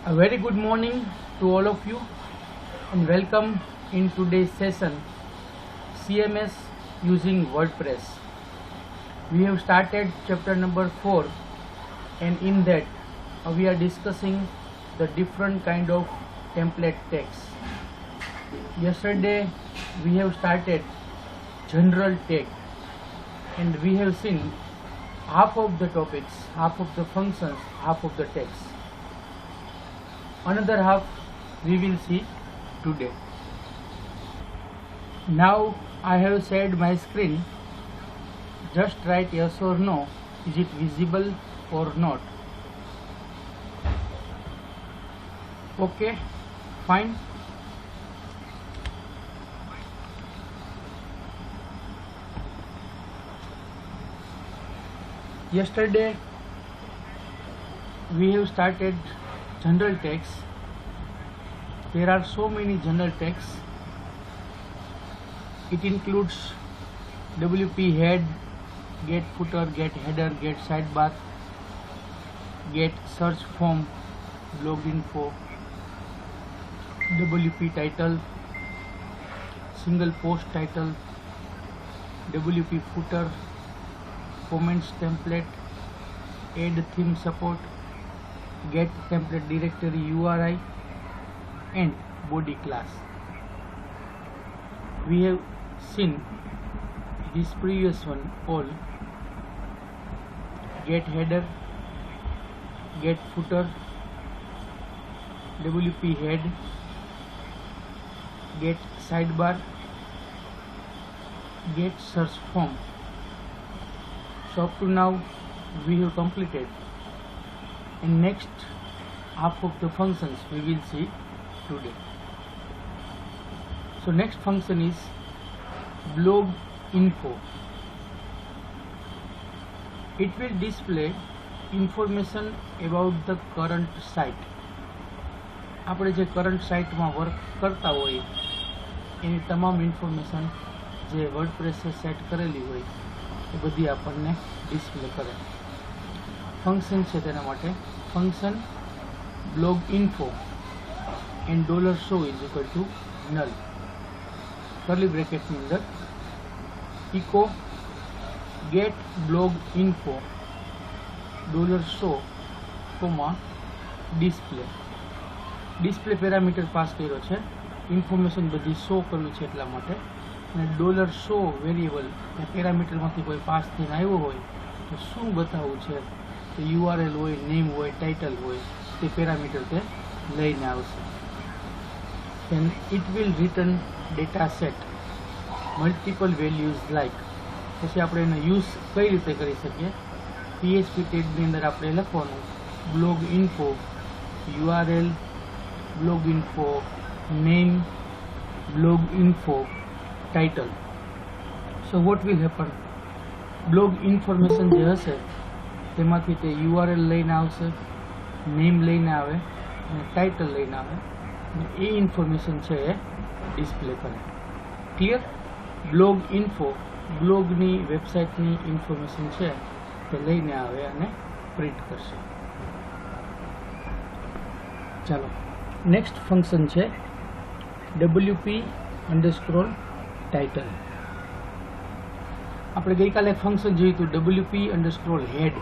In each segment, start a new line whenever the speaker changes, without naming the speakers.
A very good morning to all of you and welcome in today's session CMS using WordPress. We have started chapter number 4 and in that we are discussing the different kind of template tags. Yesterday we have started general tag and we have seen half of the topics, half of the functions, half of the tags. Another half we will see today. Now I have shared my screen. Just write yes or no. Is it visible or not? Okay, fine. Yesterday we have started general tags. There are so many general tags. It includes WP head, get footer, get header, get sidebar, get search form, blog info, WP title, single post title, WP footer, comments template, add theme support, get template directory URI and body class. We have seen this previous one all: get header, get footer, WP head, get sidebar, get search form. So up to now we have completed, and next half of the functions we will see today. So next function is blog info. It will display information about the current site. આપણે જે current સાઇટમાં work કરતા હોય એની તમામ information જે વર્ડપ્રેસે set કરેલી હોય એ બધી આપણને ડિસ્પ્લે કરે. ફંક્શન છે તેના માટે function blog info and $show is equal to null. curly bracket ની અંદર echo get blog info $show display parameter pass કર્યો છે, ઇન્ફોર્મેશન બધી શો કરવી છે એટલા માટે. અને $show વેરિયેબલ એ પેરામીટરમાંથી કોઈ પાસ થઈને આવ્યો હોય તો શું બતાવવું છે, તો URL હોય, નેમ હોય, ટાઇટલ હોય, તે પેરામીટર તે લઈને આવશે. then it will return data set multiple values like. પછી આપણે એનો યુઝ કઈ રીતે કરી શકીએ? PHP ટેગની અંદર આપણે લખવાનું blog info URL, blog info name, blog info title. so what will happen? blog information જે હશે તેમાંથી તે URL લઈને આવશે, નેમ લઈને આવે અને ટાઇટલ લઈને આવે અને એ ઇન્ફોર્મેશન છે એ ડિસ્પ્લે કરે. ક્લિયર? બ્લોગ ઇન્ફો બ્લોગની વેબસાઇટની ઇન્ફોર્મેશન છે તે લઈને આવે અને પ્રિન્ટ કરશે. ચાલો નેક્સ્ટ ફંક્શન છે WP_title. આપણે ગઈકાલે ફંક્શન જોયું હતું WP_head.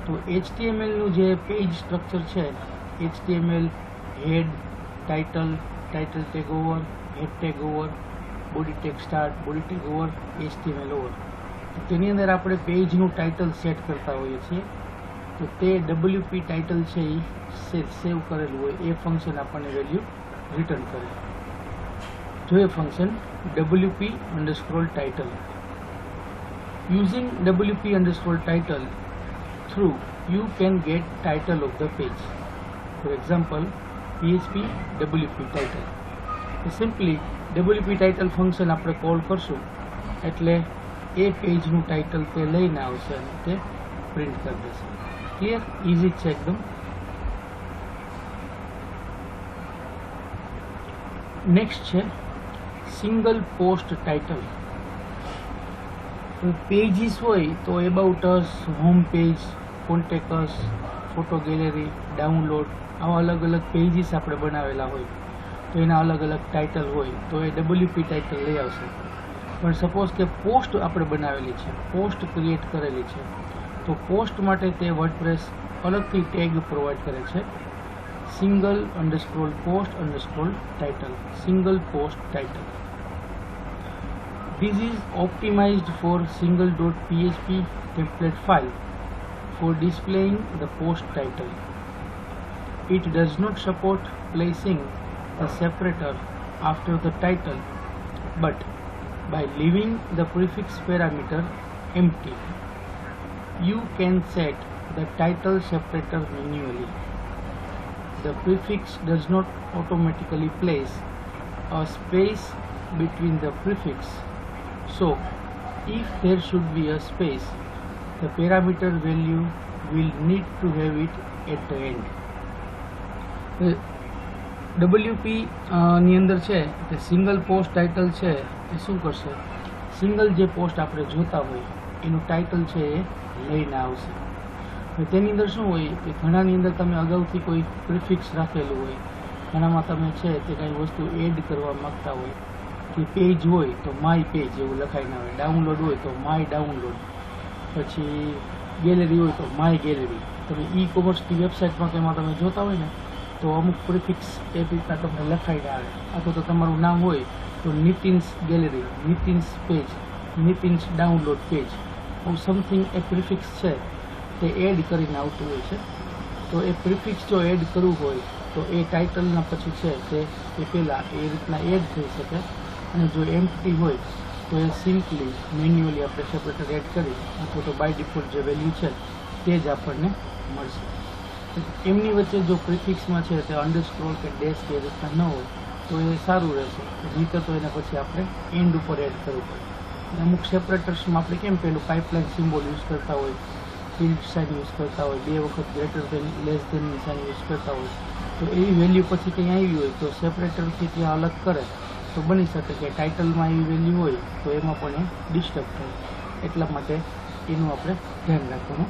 તો HTML નું જે પેજ સ્ટ્રક્ચર છે, HTML head, title, title tag over, head tag over, body tag start, body tag over, HTML over. તો તેની અંદર આપણે પેજનું ટાઇટલ સેટ કરતા હોઈએ છીએ. તો તે WP ટાઇટલ છે એ સેવ કરેલું હોય એ ફંક્શન આપણને વેલ્યુ રિટર્ન કરે. જો એ function WP_title. Using WP_title through you can get title of the page. For example, PHP WP title. Simply WP title function આપણે કોલ કરશું એટલે એ પેજનું ટાઇટલ તે લઈને આવશે અને તે પ્રિન્ટ કરી દેશે. ક્લિયર? ઇઝી છે એકદમ. નેક્સ્ટ છે સિંગલ પોસ્ટ ટાઇટલ. પેજીસ હોય તો about us, home page, contact us, photo gallery, download, આવા અલગ અલગ પેજીસ આપણે બનાવેલા હોય તો એના અલગ અલગ ટાઇટલ હોય તો એ WP ટાઇટલ લઈ આવશે. પણ સપોઝ કે પોસ્ટ આપણે બનાવેલી છે, પોસ્ટ ક્રિએટ કરેલી છે, તો પોસ્ટ માટે તે વર્ડપ્રેસ અલગથી ટેગ પ્રોવાઈડ કરે છે, single underscore post underscore title, single post title. This is optimized for single.php template file for displaying the post title. It does not support placing a separator after the title, but by leaving the prefix parameter empty, you can set the title separator manually. The prefix does not automatically place a space between the prefix. So, if there should be a space, the parameter value will need to have it at the end. WP ની અંદર છે કે single post title છે એ શું કરશે, single જે post આપણે જોતા હોય એનું ટાઇટલ છે એ લઈને આવશે. તેની અંદર શું હોય કે ઘણાની અંદર તમે અગાઉથી કોઈ પ્રિફિક્સ રાખેલું હોય, ઘણામાં તમે છે તે કંઈ વસ્તુ એડ કરવા માગતા હોય કે પેજ હોય તો માય પેજ એવું લખાઈને આવે, ડાઉનલોડ હોય તો માય ડાઉનલોડ, પછી ગેલેરી હોય તો માય ગેલેરી. તમે ઈ-કોમર્સની વેબસાઇટમાં કે એમાં તમે જોતા હોય ને તો અમુક પ્રિફિક્સ એ રીતના તમને લખાઈને આવે, અથવા તો તમારું નામ હોય તો Nitin's gallery, Nitin's page, Nitin's download page, something એ પ્રિફિક્સ છે તે એડ કરીને આવતું હોય છે. તો એ પ્રિફિક્સ જો એડ કરવું હોય તો એ ટાઇટલના પછી છે તે એ પહેલાં એ રીતના એડ થઈ શકે, અને જો એમ્પ્ટી હોય તો એ સિમ્પલી મેન્યુઅલી આપણે સેપરેટર એડ કરી અથવા તો બાય ડિફોલ્ટ જે વેલ્યુ છે તે જ આપણને મળશે. એમની વચ્ચે જો પ્રિફિક્સમાં છે તે અંડરસ્કોર કે ડેશ કે રીતના ન હોય તો એ સારું રહેશે, નહીં તો એને પછી આપણે એન્ડ ઉપર એડ કરવું પડે. અમુક સેપરેટર્સમાં આપણે કેમ પેલું પાઇપલાઇન સિમ્બોલ યુઝ કરતા હોય, ટિલ્ટ સાઇન યુઝ કરતા હોય, 2 વખત ગ્રેટર ધેન લેસ ધેનની સાઇન યુઝ કરતા હોય, તો એવી વેલ્યુ પછી કંઈ આવી હોય તો સેપરેટરથી ત્યાં અલગ કરે તો બની શકે કે ટાઇટલમાં એવી વેલ્યુ હોય તો એમાં પણ એ ડિસ્ટર્બ થાય. એટલા માટે એનું આપણે ધ્યાન રાખવાનું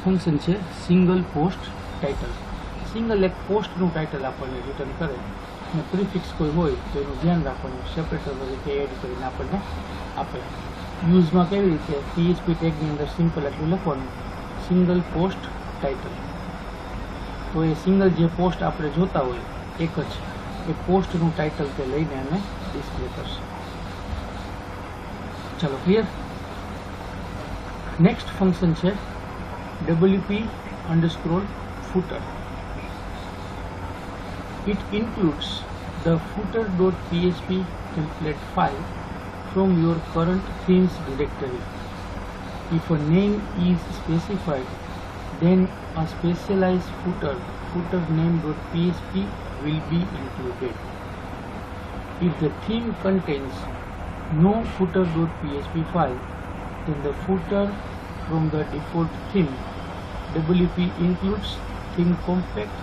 ફંક્શન છે સિંગલ પોસ્ટ ટાઇટલ. સિંગલ એક પોસ્ટનું ટાઇટલ આપણને રિટર્ન કરે અને પ્રિફિક્સ કોઈ હોય તો એનું ધ્યાન રાખવાનું, સેપરેટર તરીકે એડ કરીને આપણને આપે. યુઝમાં કેવી રીતે PHP ટેગની અંદર સિમ્પલ એટલું લખવાનું સિંગલ પોસ્ટ ટાઇટલ, તો એ સિંગલ જે પોસ્ટ આપણે જોતા હોય એક જ એ પોસ્ટનું ટાઇટલ તે લઈને અમે ડિસ્પ્લે કરશે. ચાલો ક્લિયર. નેક્સ્ટ ફંક્શન છે WP_footer. It includes the footer.php template file from your current themes directory. If a name is specified, then a specialized footer name.php will be included. If the theme contains no footer.php file, then the footer from the default theme WP includes theme compact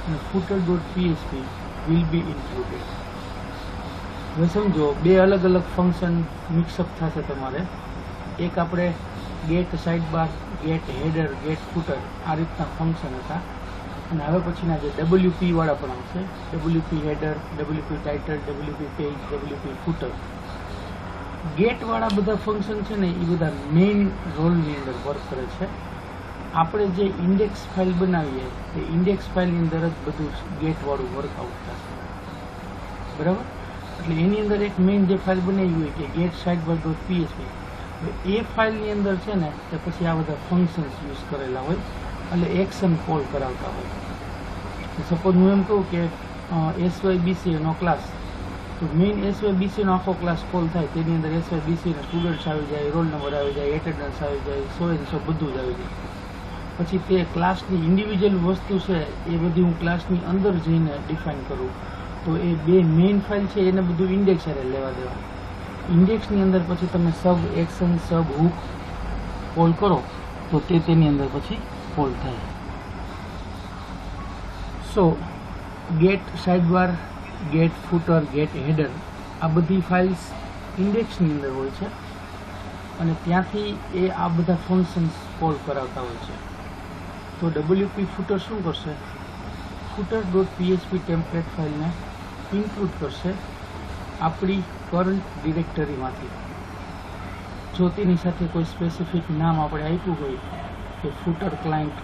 and footer.php will be included. હવે સમજો બે અલગ અલગ function mix-up થશે તમારે. એક આપણે gate side બાર, gate header, gate footer આ રીતના ફંક્શન હતા, અને હવે પછીના જે WP વાળા પણ આવશે, WP header, WP title, WP page, WP footer. Get વાળા બધા ફંક્શન છે ને એ બધા મેઇન રોલની અંદર વર્ક કરે છે. આપણે જે ઇન્ડેક્સ ફાઇલ બનાવીએ તે ઇન્ડેક્સ ફાઇલની અંદર જ બધું ગેટવાળું વર્કઆઉટ થશે, બરાબર. એટલે એની અંદર એક મેઇન જે ફાઇલ બનાવી હોય કે ગેટ sidebar.php, એ ફાઇલની અંદર છે ને તે પછી આ બધા ફંક્શન્સ યુઝ કરેલા હોય એટલે એક્શન કોલ કરાવતા હોય. સપોઝ હું એમ કહું કે SYBC નો ક્લાસ, તો મેઇન SYBC નો આખો ક્લાસ કોલ થાય, તેની અંદર SYBC ના સ્ટુડન્ટ્સ આવી જાય, રોલ નંબર આવી જાય, એટેન્ડન્સ આવી જાય, સો એન્ડ સો બધું જ આવી જાય. પછી તે ક્લાસની ઇન્ડિવિજ્યુઅલ વસ્તુ છે એ બધી હું ક્લાસની અંદર જઈને ડિફાઇન કરું તો એ બે મેઇન ફાઇલ છે એને બધું ઇન્ડેક્સ સાથે લેવા દેવા. ઇન્ડેક્સની અંદર પછી તમે sub action, sub hook call કરો તો તેની અંદર પછી કોલ થાય. So get sidebar, get footer, get header આ બધી ફાઇલ્સ ઇન્ડેક્સની અંદર હોય છે અને ત્યાંથી એ આ બધા ફંક્શન્સ કોલ કરાવતા હોય છે. तो WP ફૂટર શું કરશે? footer.php ટેમ્પલેટ ફાઇલને ઇન્ક્લુડ કરશે આપણી કરંટ ડિરેક્ટરીમાંથી. જો તેની સાથે કોઈ સ્પેસિફિક નામ આપણે આપ્યું હોય કે footer client,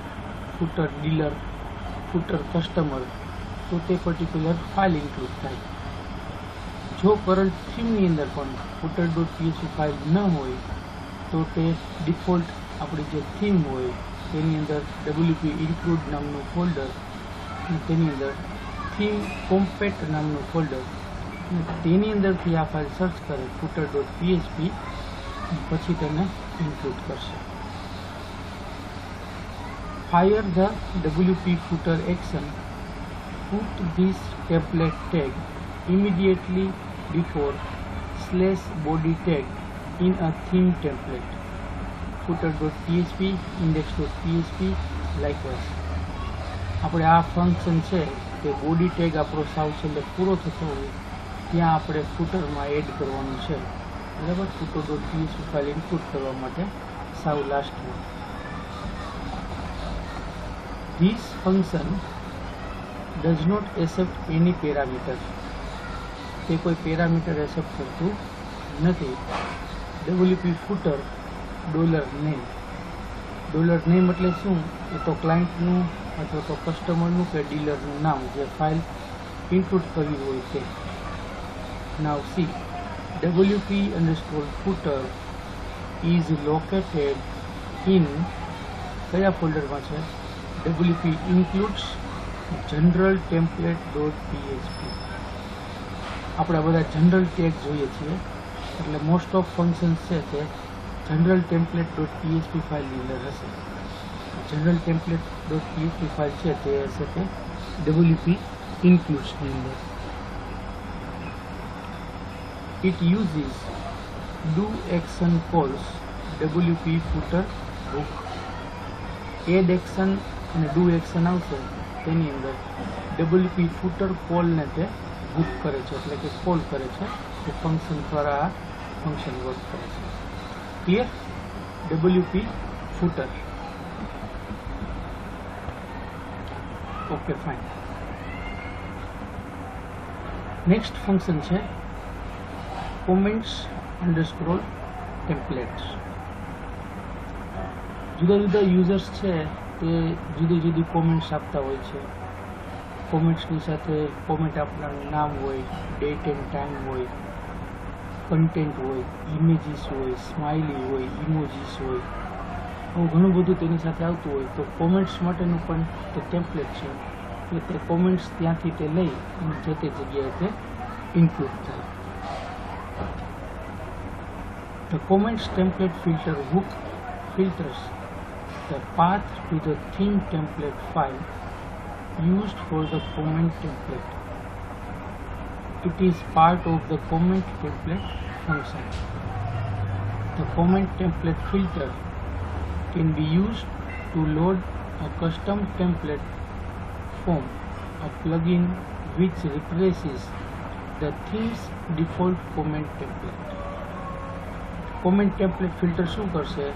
footer dealer, footer customer, તો તે પર્ટિક્યુલર ફાઇલ ઇન્ક્લુડ થાય. જો કરંટ થીમની અંદર પણ footer.php ફાઇલ ન હોય તો તે ડિફોલ્ટ આપણી જે થીમ હોય તેની અંદર WP ઇન્ક્લુડ નામનું ફોલ્ડર અને તેની અંદર થીમ કોમ્પેટ નામનું ફોલ્ડર અને તેની અંદરથી આ ફાઇલ સર્ચ કરે footer.php પછી તેને ઇન્ક્લુડ કરશે. Fire the WP footer action. Put this template tag immediately before /body tag in a theme template. footer.php, index.php, likewise. આપણે આ ફંક્શન છે તે બોડી ટેગ આપણો સાવ છેલ્લે પૂરો થતો હોય ત્યાં આપણે ફૂટરમાં એડ કરવાનું છે, બરાબર. footer.php ફાઇલ ઇનપુટ કરવા માટે સાવ લાસ્ટમાં. This function does not accept any parameter. તે કોઈ પેરામીટર એક્સેપ્ટ કરતું નથી. WP footer $name. $name એટલે શું? એ તો ક્લાયન્ટનું અથવા તો કસ્ટમરનું કે ડીલરનું નામ જે ફાઇલ ઇનપુટ કરવી હોય તે. Now see, WP_footer is located in કયા ફોલ્ડરમાં છે? WP includes general template.php. આપણે બધા જનરલ ટેગ જોઈએ છીએ એટલે મોસ્ટ ઓફ ફંક્શન્સ છે તે જનરલ template.php ફાઇલની અંદર હશે. જનરલ template.php ફાઇલ છે તે હશે તે WP includes-ની અંદર. It uses do action calls WP footer hook. Add action અને ડુ એક્શન આવશે તેની અંદર WP footer કોલને તે હુક કરે છે એટલે કે કોલ કરે છે. એ ફંક્શન દ્વારા આ ફંક્શન વર્ક કરે છે. Clear? WP footer. Okay, fine. Next function છે comments_templates. જુદા જુદા યુઝર્સ છે તે જુદી જુદી કોમેન્ટ્સ આપતા હોય છે. કોમેન્ટ્સની સાથે કોમેન્ટ આપનારું નામ હોય, ડેટ એન્ડ ટાઈમ હોય, કન્ટેન્ટ હોય, ઇમેજીસ હોય, સ્માઇલી હોય, ઇમોજીસ હોય, આવું ઘણું બધું તેની સાથે આવતું હોય. તો કોમેન્ટ્સ માટેનું પણ તે ટેમ્પલેટ છે કે તે કોમેન્ટ્સ ત્યાંથી તે લઈ અને જે તે જગ્યાએ તે ઇન્ક્લુડ થાય. The comments template filter hook filters the path to the theme template file used for the comment template. It is part of the comment template function. The comment template filter can be used to load a custom template form, a plugin which replaces the theme's default comment template. Comment template filter શું કરશે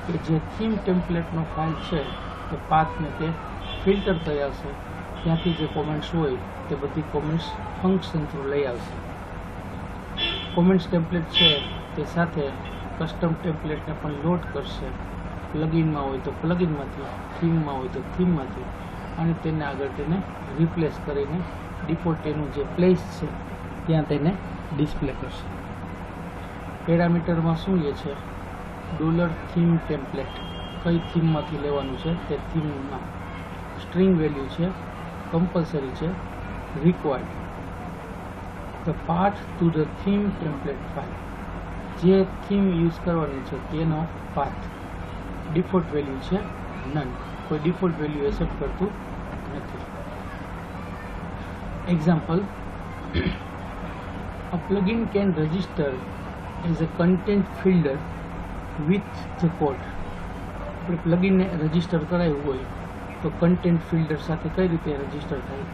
કે જે theme ટેમ્પલેટનો file છે તે પાથને તે filter થઈ આવશે. ત્યાંથી જે કોમેન્ટ્સ હોય તે બધી કોમેન્ટ્સ ફંક્શન થ્રુ લઈ આવશે. કોમેન્ટ્સ ટેમ્પલેટ છે તે સાથે કસ્ટમ ટેમ્પલેટને પણ લોડ કરશે. પ્લગઇનમાં હોય તો પ્લગઇનમાંથી, થીમમાં હોય તો થીમમાંથી, અને તેને આગળ તેને રિપ્લેસ કરીને ડિફોલ્ટ એનું જે પ્લેસ છે ત્યાં તેને ડિસ્પ્લે કરશે. પેરામીટરમાં શું લે છે? $theme template. કઈ થીમમાંથી લેવાનું છે તે થીમમાં. સ્ટ્રિંગ વેલ્યુ છે, કમ્પલસરી છે, required. The path to the theme template file. જે થીમ યુઝ કરવાની છે તેનો પાથ. ડિફોલ્ટ વેલ્યુ છે નન. કોઈ ડિફોલ્ટ વેલ્યુ એક્સેપ્ટ કરતું નથી. Example, a plugin can register as a content fielder with the code. આપણે પ્લગઇનને રજિસ્ટર કરાવ્યું હોય તો કન્ટેન્ટ ફિલ્ટર સાથે કઈ રીતે રજિસ્ટર થાય?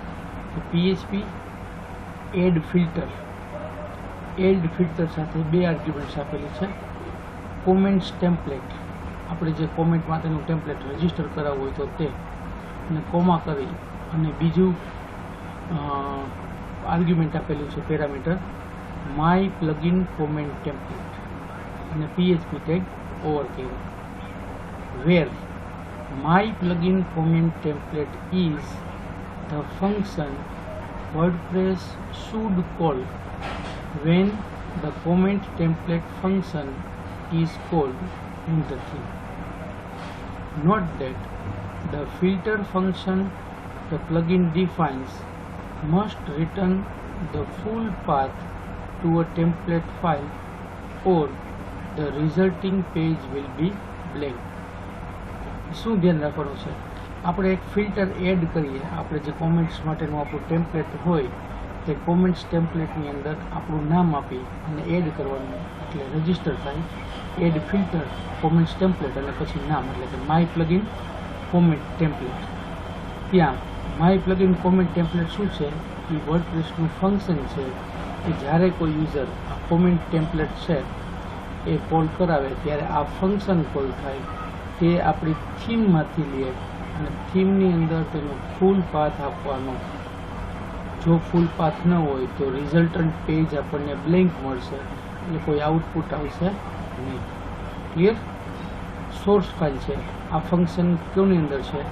તો PHP એડ ફિલ્ટર સાથે બે આર્ગ્યુમેન્ટ્સ આપેલી છે. કોમેન્ટ્સ ટેમ્પલેટ આપણે જે કોમેન્ટ માટેનું ટેમ્પલેટ રજિસ્ટર કરાવવું હોય તો તે, અને કોમા કરી અને બીજું આર્ગ્યુમેન્ટ આપેલું છે parameter my plugin comment template અને PHP ટેગ ઓવર કર્યો, વેર my plugin comment template is the function WordPress should call when the comment template function is called in the theme. Note that the filter function the plugin defines must return the full path to a template file or the resulting page will be blank. શું ધ્યાન રાખવાનું છે, આપણે એક filter add કરીએ, આપણે જે comments માટેનું આપણું ટેમ્પલેટ હોય તે કોમેન્ટ્સ ટેમ્પલેટની અંદર આપણું નામ આપી અને એડ કરવાનું, એટલે રજિસ્ટર થાય એડ ફિલ્ટર કોમેન્ટ્સ ટેમ્પલેટ અને પછી નામ, એટલે કે માય પ્લગઇન કોમેન્ટ ટેમ્પલેટ. ત્યાં માય પ્લગઇન કોમેન્ટ ટેમ્પલેટ શું છે, એ વર્ડપ્રેસનું ફંક્શન છે કે જ્યારે કોઈ યુઝર આ કોમેન્ટ ટેમ્પલેટ છે એ કોલ કરાવે ત્યારે આ ફંક્શન કોલ થાય, તે આપણી થીમમાંથી લે અને થીમની અંદર તેનો ફૂલ પાથ આપવાનો. જો ફૂલ પાથ ન હોય તો રિઝલ્ટન્ટ પેજ આપણને બ્લેન્ક મળશે, એટલે કોઈ આઉટપુટ આવશે નહીં. ક્લિયર? સોર્સ ફાઇલ છે, આ ફંક્શન કોની અંદર છે,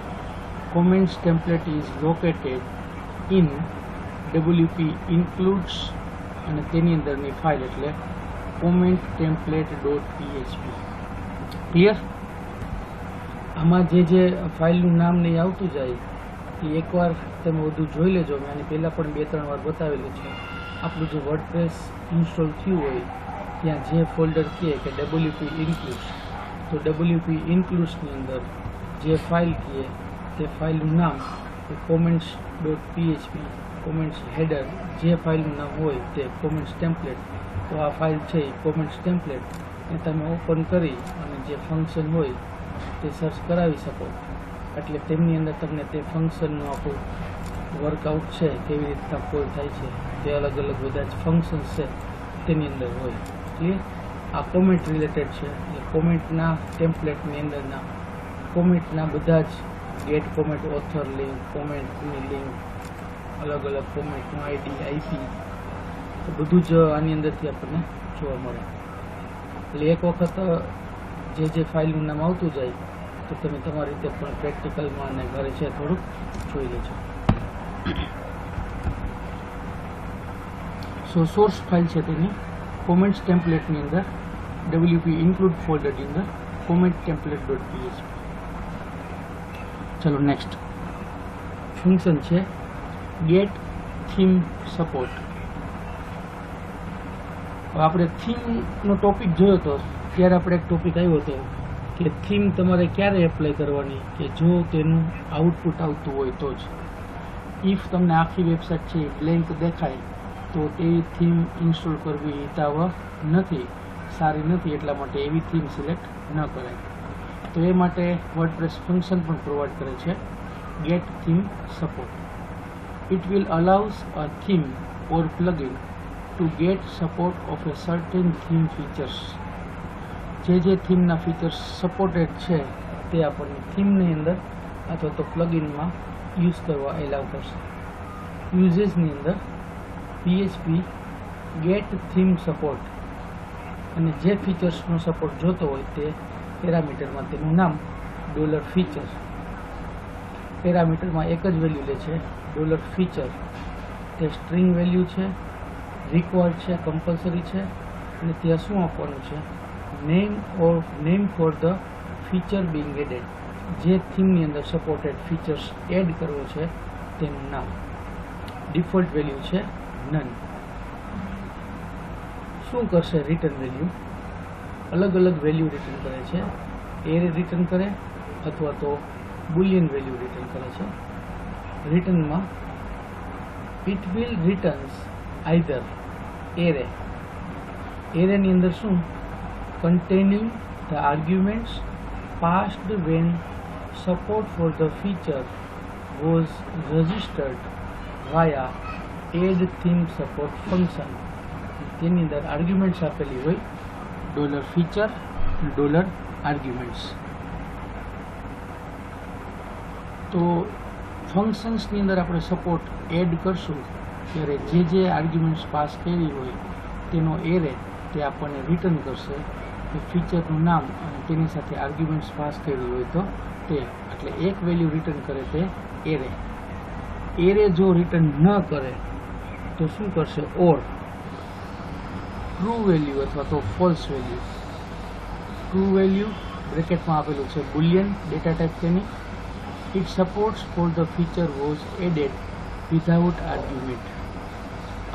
comments template is located in WP includes અને તેની અંદરની ફાઇલ એટલે કોમેન્ટ ટેમ્પલેટ .php. ક્લિયર? આમાં જે ફાઇલનું નામ નહીં આવતું જાય એ એકવાર તમે બધું જોઈ લેજો. મેં આની પહેલાં પણ 2-3 વાર બતાવેલું છે. આપણું જે વર્ડપ્રેસ ઇન્સ્ટોલ થયું હોય ત્યાં જે ફોલ્ડર કહે કે WP ઇન્ક્લુડ્સ, તો WP ઇન્ક્લુડ્સની અંદર જે ફાઇલ કહે તે ફાઇલનું નામ comments.php, કોમેન્ટ્સ હેડર જે ફાઇલનું નામ હોય તે કોમેન્ટ્સ ટેમ્પલેટ. તો આ ફાઇલ છે એ કોમેન્ટ્સ ટેમ્પલેટ એ તમે ઓપન કરી અને જે ફંક્શન હોય તે સર્ચ કરાવી શકો, એટલે તેમની અંદર તમને તે ફંક્શનનું આખું વર્કઆઉટ છે કેવી રીતના કોલ થાય છે તે અલગ અલગ બધા જ ફંક્શન્સ છે તેની અંદર હોય. ક્લિયર? આ કોમેન્ટ રિલેટેડ છે, એટલે કોમેન્ટના ટેમ્પલેટની અંદરના કોમેન્ટના બધા જ ગેટ કોમેન્ટ, ઓથર લિંક, કોમેન્ટની લિંક, અલગ અલગ કોમેન્ટનું ID, IP, તો બધું જ આની અંદરથી આપણને જોવા મળે. એટલે એક વખત જે ફાઇલનું નામ આવતું જાય તો તમે તમારી રીતે પણ પ્રેક્ટિકલમાં અને ઘરે છે થોડુંક જોઈ લેજો. સોર્સ ફાઇલ છે તેની કોમેન્ટ્સ ટેમ્પલેટની અંદર WP ઇન્ક્લુડ ફોલ્ડરની અંદર કોમેન્ટ ટેમ્પલેટ.php. ચલો નેક્સ્ટ ફંક્શન છે ગેટ થીમ સપોર્ટ. આપણે થીમનો ટોપિક જોયો હતો ત્યારે આપણે એક ટોપિક આવ્યો હતો કે થીમ તમારે ક્યારે એપ્લાય કરવાની, કે જો તેનું આઉટપુટ આવતું હોય તો જ. ઇફ તમને આખી વેબસાઇટ છે બ્લેન્ક દેખાય તો તેવી થીમ ઇન્સ્ટોલ કરવી હિતાવહ નથી, સારી નથી, એટલા માટે એવી થીમ સિલેક્ટ ન કરાય. તો એ માટે વર્ડપ્રેસ ફંક્શન પણ પ્રોવાઈડ કરે છે get theme support. It will allows a theme or plugin to get support of a certain theme features. જે થીમના ફીચર્સ સપોર્ટેડ છે તે આપણને થીમની અંદર અથવા તો પ્લગઇનમાં યુઝ કરવા એલાવ કરશે. યુઝેસની અંદર PHP ગેટ થીમ સપોર્ટ અને જે ફીચર્સનો સપોર્ટ જોતો હોય તે પેરામીટરમાં તેનું નામ $feature. પેરામીટરમાં એક જ વેલ્યુ લે છે $feature. તે સ્ટ્રિંગ વેલ્યુ છે, રિક્વાયર્ડ છે, કમ્પલસરી છે, અને ત્યાં શું આપવાનું છે, name for the feature being added. જે થીમની અંદર સપોર્ટેડ ફીચર્સ એડ કરવો છે તેનું નામ. ડિફોલ્ટ વેલ્યુ છે નન. શું કરશે રિટર્ન વેલ્યુ? અલગ અલગ વેલ્યુ રિટર્ન કરે છે. એરે રિટર્ન કરે અથવા તો બુલિયન વેલ્યુ રિટર્ન કરે છે. રિટર્નમાં it will returns either array. એરેની અંદર શું? containing the arguments passed when support for the feature was registered via add theme support function. તેની અંદર આર્ગ્યુમેન્ટ્સ આપેલી હોય $feature, $arguments. તો ફંક્શન્સની અંદર આપણે સપોર્ટ એડ કરશું ત્યારે જે આર્ગ્યુમેન્ટ્સ પાસ કરી હોય તેનો એરે તે આપણને રિટર્ન કરશે કે ફીચરનું નામ અને તેની સાથે આર્ગ્યુમેન્ટ્સ પાસ કર્યું હોય તો તે, એટલે એક વેલ્યુ રિટર્ન કરે તે એરે. એરે જો રિટર્ન ન કરે તો શું કરશે? ઓર ટ્રુ વેલ્યુ અથવા તો ફોલ્સ વેલ્યુ. ટ્રુ વેલ્યુ બ્રેકેટમાં આપેલું છે બુલિયન ડેટા ટાઈપ તેની. It supports for the feature was added without argument.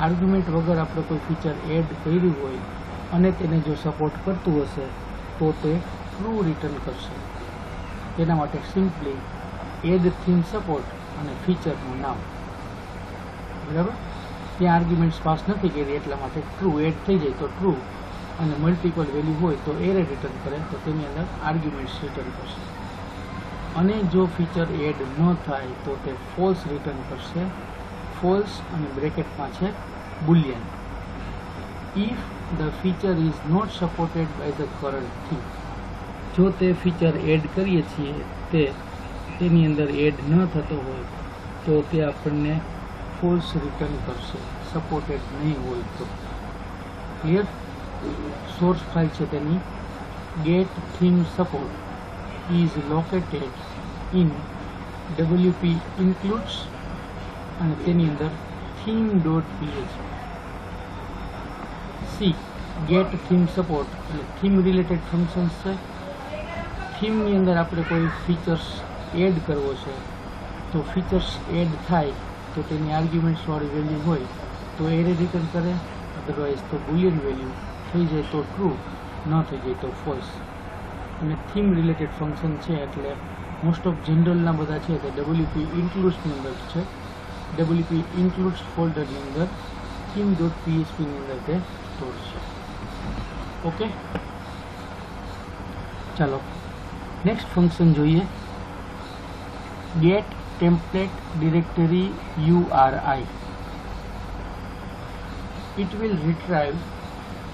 Argument વગર આપણે કોઈ ફીચર એડ કર્યું હોય અને તેને જો સપોર્ટ કરતું હશે તો તે ટ્રુ રિટર્ન કરશે. તેના માટે સિમ્પલી એડ થીમ સપોર્ટ અને ફીચરનું નામ, બરાબર. ત્યાં આર્ગ્યુમેન્ટ્સ પાસ નથી કરી એટલા માટે ટ્રુ એડ થઈ જાય તો ટ્રુ, અને મલ્ટિપલ વેલ્યુ હોય તો એરે રિટર્ન કરે તો તેની અંદર આર્ગ્યુમેન્ટ્સ રિટર્ન કરશે. અને જો ફીચર એડ ન થાય તો તે ફોલ્સ રિટર્ન કરશે. ફોલ્સ અને બ્રેકેટમાં છે બુલિયન. If the feature is not supported by the current theme. જો તે ફીચર એડ કરીએ છીએ તેની અંદર એડ ન થતો હોય તો તે આપણને ફોલ્સ રિટર્ન કરશે, સપોર્ટેડ નહીં હોય તો. ક્લિયર? સોર્સ ફાઇલ છે તેની get theme support is located in wp includes અને તેની અંદર theme.php. C get theme support એટલે થીમ રિલેટેડ ફંક્શન્સ છે. થીમની અંદર આપણે કોઈ ફીચર્સ એડ કરવો છે તો ફીચર્સ એડ થાય તો તેની આર્ગ્યુમેન્ટ્સવાળી વેલ્યુ હોય તો એરે રિટર્ન કરે, અધરવાઇઝ તો બુલિયન વેલ્યુ થઈ જાય તો ટ્રુ, ન થઈ જાય તો ફોલ્સ. અને થીમ રિલેટેડ ફંક્શન છે એટલે મોસ્ટ ઓફ જનરલના બધા છે તે wp ઇન્ક્લુડ્સની અંદર છે. wp ઇન્ક્લુડ્સ ફોલ્ડરની અંદર theme.php ની અંદર તે સ્ટોર છે. ઓકે, ચાલો નેક્સ્ટ ફંક્શન જોઈએ. get template directory URI. It will retrieve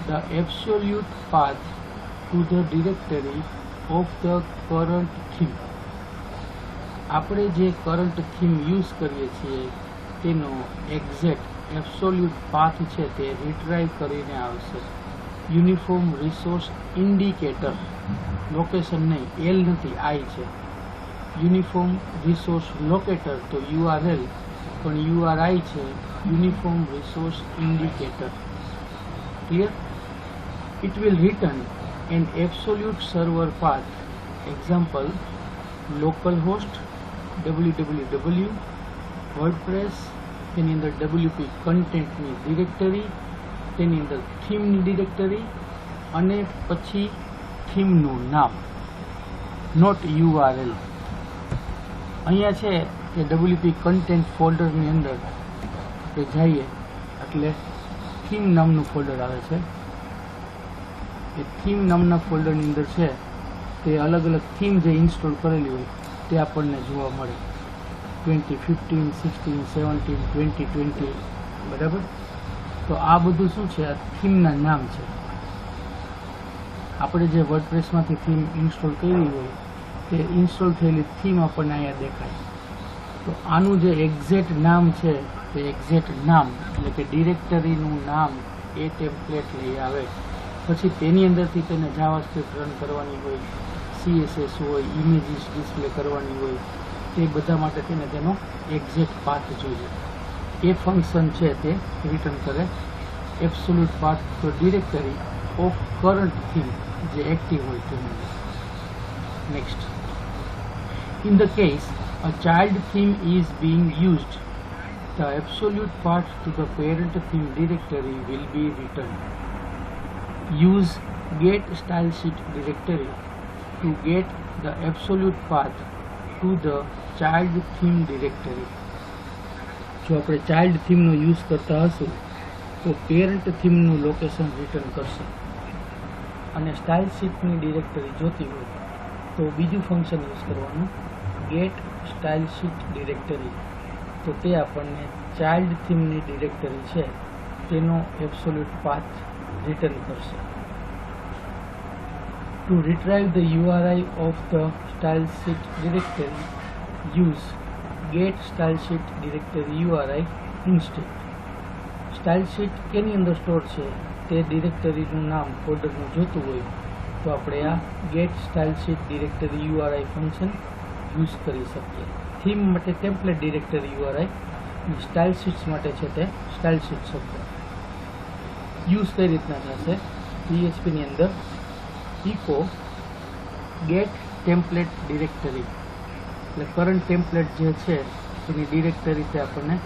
the absolute path to the directory of the current theme. આપણે જે કરંટ થીમ યુઝ કરીએ છીએ તેનો એક્ઝેક્ટ એબ્સોલ્યુટ પાથ છે તે રિટ્રાઈવ કરીને આવશે. યુનિફોર્મ રિસોર્સ ઇન્ડિકેટર, લોકેશન નહીં, એલ નથી, આઈ છે. યુનિફોર્મ રિસોર્સ લોકેટર તો URL, પણ URI છે uniform resource indicator. Clear? It will return an absolute server path. Example, localhost, www, WordPress, તેની અંદર WP કન્ટેન્ટની ડિરેક્ટરી, તેની અંદર થીમની ડિરેક્ટરી અને પછી થીમનું નામ, નોટ URL. અહીંયા છે કે WP કન્ટેન્ટ ફોલ્ડરની અંદર આપણે જઈએ એટલે થીમ નામનું ફોલ્ડર આવે છે. એ થીમ નામના ફોલ્ડરની અંદર છે તે અલગ અલગ થીમ જે ઇન્સ્ટોલ કરેલી હોય તે આપણને જોવા મળે. 2015, 16, 17, 2020, બરાબર. તો આ બધું શું છે? આ થીમના નામ છે. આપણે જે વર્ડપ્રેસમાંથી થીમ ઇન્સ્ટોલ કરી હોય તે ઇન્સ્ટોલ થયેલી થીમ આપણને અહીંયા દેખાય. તો આનું જે એક્ઝેક્ટ નામ છે તે એક્ઝેક્ટ નામ એટલે કે ડિરેક્ટરીનું નામ એ ટેમ્પલેટ લઈ આવે. પછી તેની અંદરથી તેને જાવાસ્ક્રિપ્ટ રન કરવાની હોય, CSS હોય, ઇમેજીસ ડિસ્પ્લે કરવાની હોય, તે બધા માટે તેને તેનો એક્ઝેક્ટ પાથ જોઈએ. એ ફંક્શન છે તે રિટર્ન કરે એબ્સોલ્યુટ પાથ તો ડિરેક્ટરી ઓફ કરંટ થીમ જે એક્ટિવ હોય તેની અંદર. Next, in the case a child theme is being used, the absolute path to the parent theme directory will be returned. Use get stylesheet directory to get the absolute path to the child theme directory. જો આપણે child થીમનો use કરતા હશું તો parent થીમનું location return કરશે. અને style શીટની directory જોતી હોય તો બીજું ફંક્શન યુઝ કરવાનું, ગેટ સ્ટાઇલ શીટ ડિરેક્ટરી. તો તે આપણને ચાઇલ્ડ થીમની ડિરેક્ટરી છે તેનો એબ્સોલ્યુટ પાથ રિટર્ન કરશે. To retrieve the URI of the style sheet directory, use get style sheet directory URI instead. Style sheet કેની અંદર સ્ટોર છે તે ડિરેક્ટરીનું નામ ફોલ્ડરનું જોતું હોય તો આપણે આ get style sheet directory URI function use કરી શકીએ. થીમ માટે ટેમ્પલેટ ડિરેક્ટરી URI અને સ્ટાઇલ શીટ્સ માટે છે તે સ્ટાઇલ શીટ શબ્દ. યુઝ કઈ રીતના થશે? PHPની અંદર ઇકો ગેટ ટેમ્પલેટ ડિરેક્ટરી એટલે કરંટ ટેમ્પલેટ જે છે એની ડિરેક્ટરી તે આપણને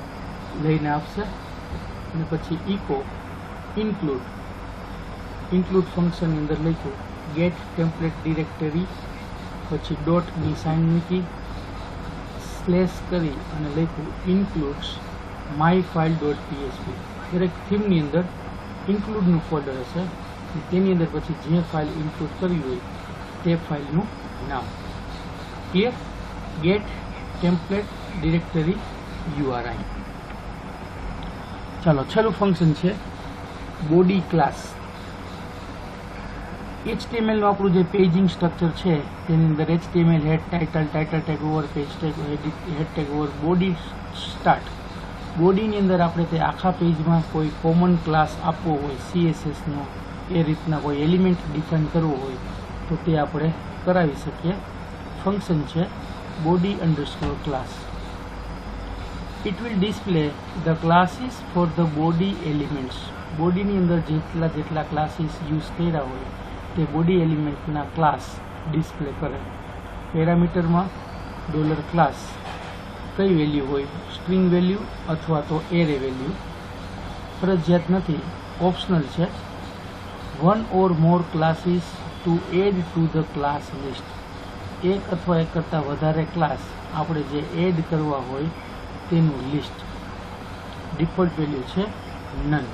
લઈને આપશે. અને પછી ઇકો ઇન્ક્લુડ ફંક્શનની અંદર લખ્યું ગેટ ટેમ્પલેટ ડિરેક્ટરી, પછી ડોટની સાઇન મૂકી, સ્લેશ કરી અને લખ્યું includes my file dot PHP. દરેક થીમની અંદર ઇન્ક્લુડનું ફોલ્ડર હશે, તેની અંદર પછી જે ફાઇલ ઇન્ક્લુડ કરવી હોય તે ફાઇલનું નામ. Clear? Get template directory URI. ચાલો છેલ્લું ફંક્શન છે બોડી ક્લાસ. HTML નું આપણું જે પેજિંગ સ્ટ્રક્ચર છે તેની અંદર HTML head title, title tag over, page tag, head tag over, body start. બોડીની અંદર આપણે તે આખા પેજમાં કોઈ કોમન ક્લાસ આપવો હોય CSS નો, એ રીતના કોઈ એલિમેન્ટ ડિફાઇન કરવો હોય તો તે આપણે કરાવી શકીએ. ફંક્શન છે body underscore class. It will display the classes for the body elements. બોડીની અંદર જેટલા ક્લાસીસ યુઝ કર્યા હોય તે બોડી એલિમેન્ટના ક્લાસ ડિસ્પ્લે કરે. પેરામીટરમાં $ક્લાસ કઈ વેલ્યુ હોય? સ્ટ્રિંગ વેલ્યુ અથવા તો એરે વેલ્યુ. ફરજિયાત નથી, ઓપ્શનલ છે. one or more classes to add to the class list. એક અથવા એક કરતાં વધારે ક્લાસ આપણે જે એડ કરવા હોય તેનું લિસ્ટ. ડિફોલ્ટ વેલ્યુ છે none.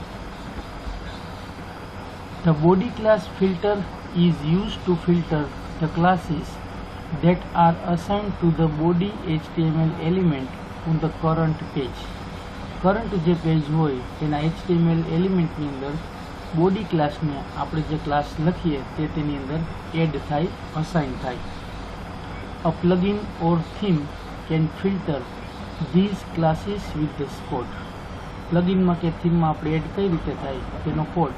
The body class filter is used to filter the classes that are assigned to the body HTML element on the current page. Current જે પેજ હોય તેના HTML એલિમેન્ટની અંદર બોડી ક્લાસને આપણે જે ક્લાસ લખીએ તે તેની અંદર એડ થાય, અસાઇન થાય. A plugin or theme can filter these classes with this code. પ્લગિનમાં કે થીમમાં આપણે એડ કઈ રીતે થાય તેનો કોડ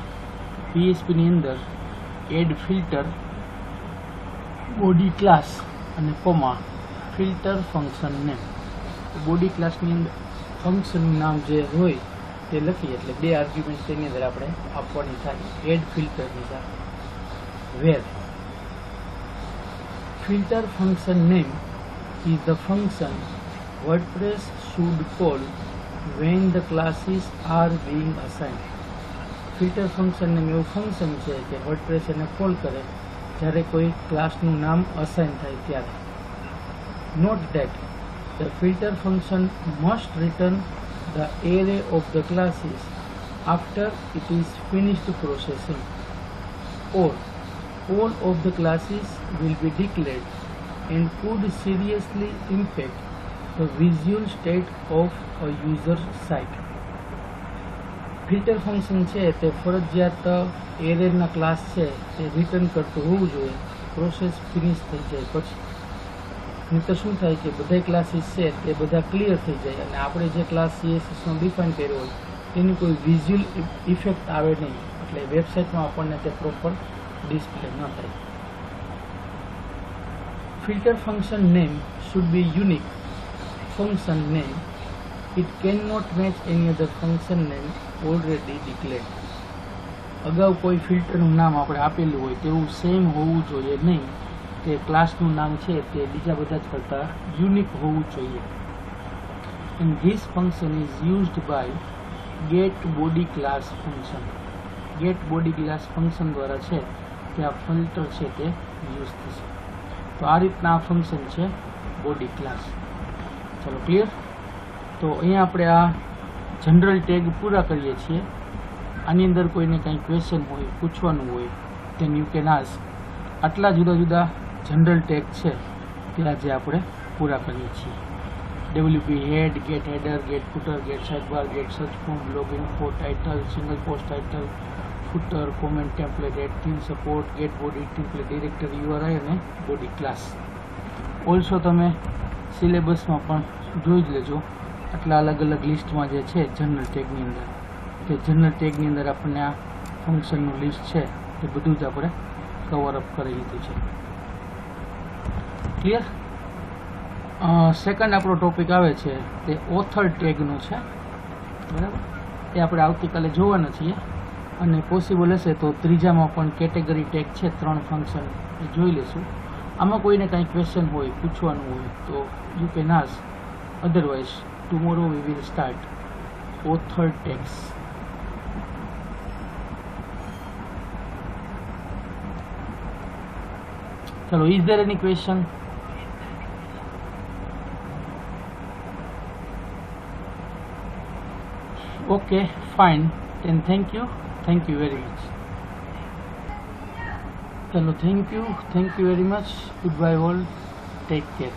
PHPની અંદર એડ ફિલ્ટર બોડી ક્લાસ અને comma filter function name. Body ક્લાસની અંદર ફંક્શનનું નામ જે હોય તે લખીએ એટલે 2 આર્ગ્યુમેન્ટ તેની અંદર આપણે આપવાની થાય એડ ફિલ્ટરની સાથે. વેર filter function name is the function WordPress should call when the classes are being assigned. Filter function name એવું ફંક્શન છે કે વર્ડપ્રેસ એને કોલ કરે જ્યારે કોઈ ક્લાસનું નામ અસાઇન થાય ત્યારે. Note that the filter function must return the array of the classes after it is finished processing, or all of the classes will be declared and could seriously impact the visual state of a user site. Filter function છે તે ફરજિયાત એરેના class છે તે return કરતું હોવું જોઈએ process finish થઈ જાય પછી. નહીં તો શું થાય કે બધા ક્લાસીસ છે તે બધા ક્લિયર થઈ જાય અને આપણે જે ક્લાસ CSSનો ડિફાઇન કર્યો હોય તેની કોઈ વિઝ્યુઅલ ઇફેક્ટ આવે નહીં, એટલે વેબસાઇટમાં આપણને તે પ્રોપર ડિસ્પ્લે ન થાય. Filter function name should be unique function name. It cannot match any other function name already declared. અગાઉ કોઈ ફિલ્ટરનું નામ આપણે આપેલું હોય તેવું સેમ હોવું જોઈએ નહીં, તે ક્લાસનું નામ છે તે બીજા બધા જ કરતાં યુનિક હોવું જોઈએ. And this function is used by get body class function. get body class function દ્વારા છે તે આ ફિલ્ટર છે તે યુઝ થશે. તો આ રીતના આ ફંક્શન છે બોડી ક્લાસ. ચલો ક્લિયર? તો અહીંયા આપણે આ જનરલ ટેગ પૂરા કરીએ છીએ. આની અંદર કોઈને કંઈ ક્વેશ્ચન હોય, પૂછવાનું હોય then you can ask. આટલા જુદા જુદા જનરલ ટેગ છે તે આજે આપણે પૂરા કરીએ છીએ. WP head, get header, get footer, get sidebar, get search form, login for title, single post title, footer, comment template, add theme support, get body template directory URI અને body class. ઓલ્સો તમે સિલેબસમાં પણ જોઈ જ લેજો. આટલા અલગ અલગ લિસ્ટમાં જે છે જનરલ ટેગની અંદર, તે જનરલ ટેગની અંદર આપણને આ ફંક્શનનું લિસ્ટ છે એ બધું જ આપણે કવર અપ કરી લીધું છે. ક્લિયર? સેકન્ડ આપણો ટોપિક આવે છે તે ઓથર ટેગનો છે, બરાબર. એ આપણે આવતીકાલે જોવાના છીએ, અને પોસિબલ હશે તો ત્રીજામાં પણ કેટેગરી ટેગ છે 3 ફંક્શન એ જોઈ લેશું. આમાં કોઈને કાંઈ ક્વેશ્ચન હોય, પૂછવાનું હોય તો you can ask, otherwise tomorrow we will start author tags. ચલો, is there any question? Okay, fine. Then thank you very much. Chalo, thank you very much. Goodbye all. Take care.